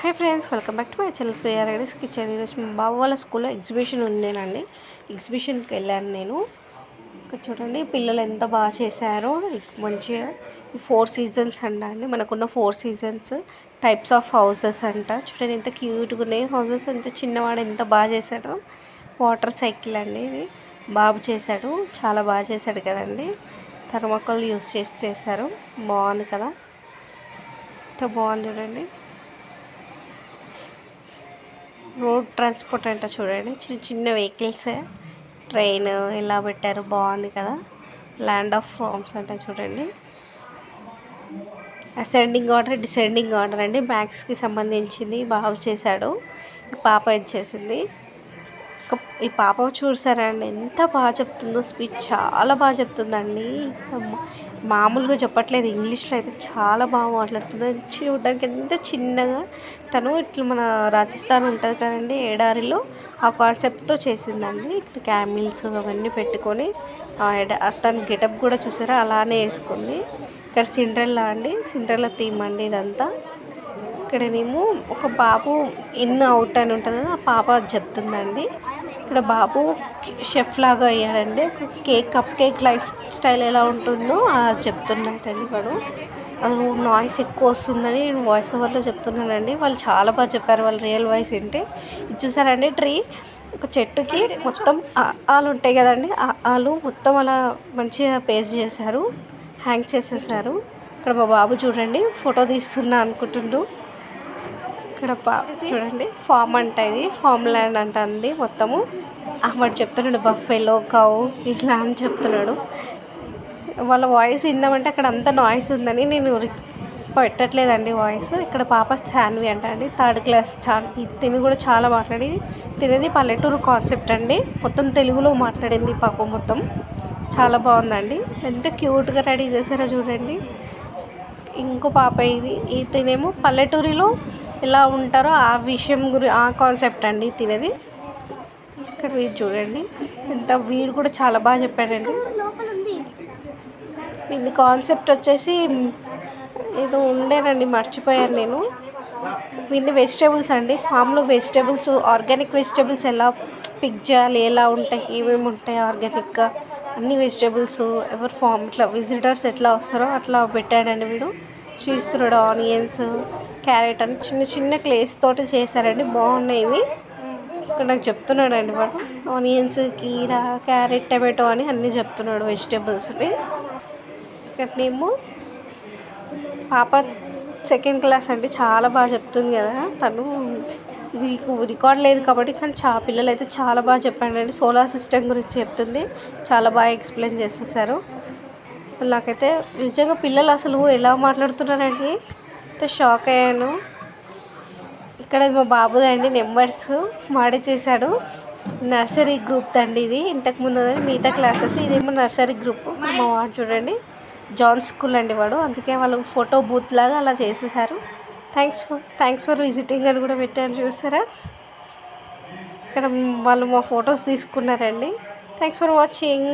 Hi friends, welcome back to my channel Priya Redis kitchen. ఈరోజు మా బాబు వాళ్ళ స్కూల్లో ఎగ్జిబిషన్ ఉండేనండి. ఎగ్జిబిషన్కి వెళ్ళాను నేను. ఇక్కడ చూడండి పిల్లలు ఎంత బాగా చేశారో. మంచిగా ఈ 4 సీజన్స్ అండి, మనకున్న 4 సీజన్స్ టైప్స్ ఆఫ్ హౌసెస్ అంట. చూడండి ఎంత క్యూట్గా ఉన్నాయి హౌసెస్. ఎంత చిన్నవాడు ఎంత బాగా చేశాడో. వాటర్ సైకిల్ అండి ఇది, బాబు చేశాడు, చాలా బాగా చేశాడు కదండి. థర్మాకోల్ యూస్ చేశారు, బాగుంది కదా, ఎంత బాగుంది చూడండి. రోడ్ ట్రాన్స్పోర్ట్ అంట చూడండి, చిన్న చిన్న వెహికల్స్, ట్రైన్ ఇలా పెట్టారు, బాగుంది కదా. ల్యాండ్ ఆఫ్ ఫార్మ్స్ అంట చూడండి. అసెండింగ్ ఆర్డర్, డిసెండింగ్ ఆర్డర్ అండి, మ్యాథ్స్కి సంబంధించింది బాగా చేశాడు. పాప ఏం చేసింది, ఈ పాప చూసారండి ఎంత బాగా చెప్తుందో. స్పీచ్ చాలా బాగా చెప్తుందండి, మామూలుగా చెప్పట్లేదు. ఇంగ్లీష్లో అయితే చాలా బాగా మాట్లాడుతుంది. చూడడానికి ఎంత చిన్నగా. తను ఇట్లా మన రాజస్థాన్ ఉంటుంది కదండి, ఎడారిలో ఆ కాన్సెప్ట్తో చేసిందండి. ఇక్కడ క్యామిల్స్ అవన్నీ పెట్టుకొని తను గెటప్ కూడా చూసారా అలానే వేసుకుంది. ఇక్కడ సిండ్రెల్లా అండి, సిండ్రెల్లా థీమ్ అండి ఇదంతా. ఇక్కడనేమో ఒక బాబు ఇన్ అవుట్ అని ఉంటుంది కదా, ఆ పాప చెప్తుందండి. ఇక్కడ బాబు షెఫ్ లాగా అయ్యాడండి. కప్ కేక్ లైఫ్ స్టైల్ ఎలా ఉంటుందో చెప్తున్నట్టండి వాడు. అది నాయిస్ ఎక్కువ వస్తుందని నేను వాయిస్ ఓవర్లో చెప్తున్నానండి. వాళ్ళు చాలా బాగా చెప్పారు, వాళ్ళు రియల్ వాయిస్ ఏంటి. ఇది చూసారండి ట్రీ, ఒక చెట్టుకి మొత్తం ఆలు ఉంటాయి కదండి, ఆలు మొత్తం అలా మంచిగా పేస్ట్ చేశారు, హ్యాంగ్ చేసేసారు. ఇక్కడ మా బాబు చూడండి ఫోటో తీస్తున్నా అనుకుంటుండు. ఇక్కడ చూడండి ఫామ్ అంట, ఇది ఫామ్ ల్యాండ్ అంట అంది మొత్తము. వాడు చెప్తున్నాడు బఫెలో కౌ ఇట్లా అని చెప్తున్నాడు. వాళ్ళ వాయిస్ విందామంటే అక్కడ అంత నాయిస్ ఉందని నేను పెట్టట్లేదండి వాయిస్. ఇక్కడ పాప శాన్వి అంట అండి, 3rd క్లాస్. తిని కూడా చాలా మాట్లాడి, తినేది పల్లెటూరు కాన్సెప్ట్ అండి, మొత్తం తెలుగులో మాట్లాడింది పాప మొత్తం. చాలా బాగుందండి, ఎంత క్యూట్గా రెడీ చేశారో చూడండి. ఇంకో పాప ఇది తినేమో పల్లెటూరిలో ఎలా ఉంటారో ఆ విషయం ఆ కాన్సెప్ట్ అండి తినేది. ఇక్కడ వీడు చూడండి ఎంత, వీడు కూడా చాలా బాగా చెప్పాడండి. వీడి కాన్సెప్ట్ వచ్చేసి ఏదో ఉండేనండి, మర్చిపోయాను నేను. వీడిని వెజిటేబుల్స్ అండి, ఫామ్లో వెజిటేబుల్స్, ఆర్గానిక్ వెజిటేబుల్స్ ఎలా పిక్ చేయాలి, ఎలా ఉంటాయి, ఏమేమి ఉంటాయి ఆర్గానిక్గా అన్ని వెజిటేబుల్స్, ఎవరు ఫామ్ ఇట్లా విజిటర్స్ ఎట్లా వస్తారో అట్లా పెట్టాడండి వీడు. చూస్తున్నాడు ఆనియన్స్, క్యారెట్ అని చిన్న చిన్న క్లేస్ తోటి చేశారండి, బాగున్నాయి ఇవి. ఇక్కడ నాకు చెప్తున్నాడు వాడు ఆనియన్స్, కీరా, క్యారెట్, టమాటో అని అన్నీ చెప్తున్నాడు వెజిటేబుల్స్ని. ఇక్కడనేమో పాప 2nd క్లాస్ అండి, చాలా బాగా చెప్తుంది కదా తను. మీకు రికార్డ్ లేదు కాబట్టి, కానీ పిల్లలు అయితే చాలా బాగా చెప్పాడండి. సోలార్ సిస్టమ్ గురించి చెప్తుంది, చాలా బాగా ఎక్స్ప్లెయిన్ చేసేసారు. అసలు నాకైతే నిజంగా పిల్లలు అసలు ఎలా మాట్లాడుతున్నారండి, అయితే షాక్ అయ్యాను. ఇక్కడ మా బాబుదండి నెంబర్స్ వాడే చేశాడు. నర్సరీ గ్రూప్ అండి ఇది, ఇంతకుముందు మిగతా క్లాసెస్, ఇదేమో నర్సరీ గ్రూప్. మా వాడు చూడండి జాన్ స్కూల్ అండి వాడు, అందుకే వాళ్ళు ఫోటో బూత్ లాగా అలా చేసేసారు. థ్యాంక్స్ ఫర్ విజిటింగ్ అని కూడా పెట్టారు చూసారా. ఇక్కడ వాళ్ళు మా ఫొటోస్ తీసుకున్నారండి. Thanks for watching.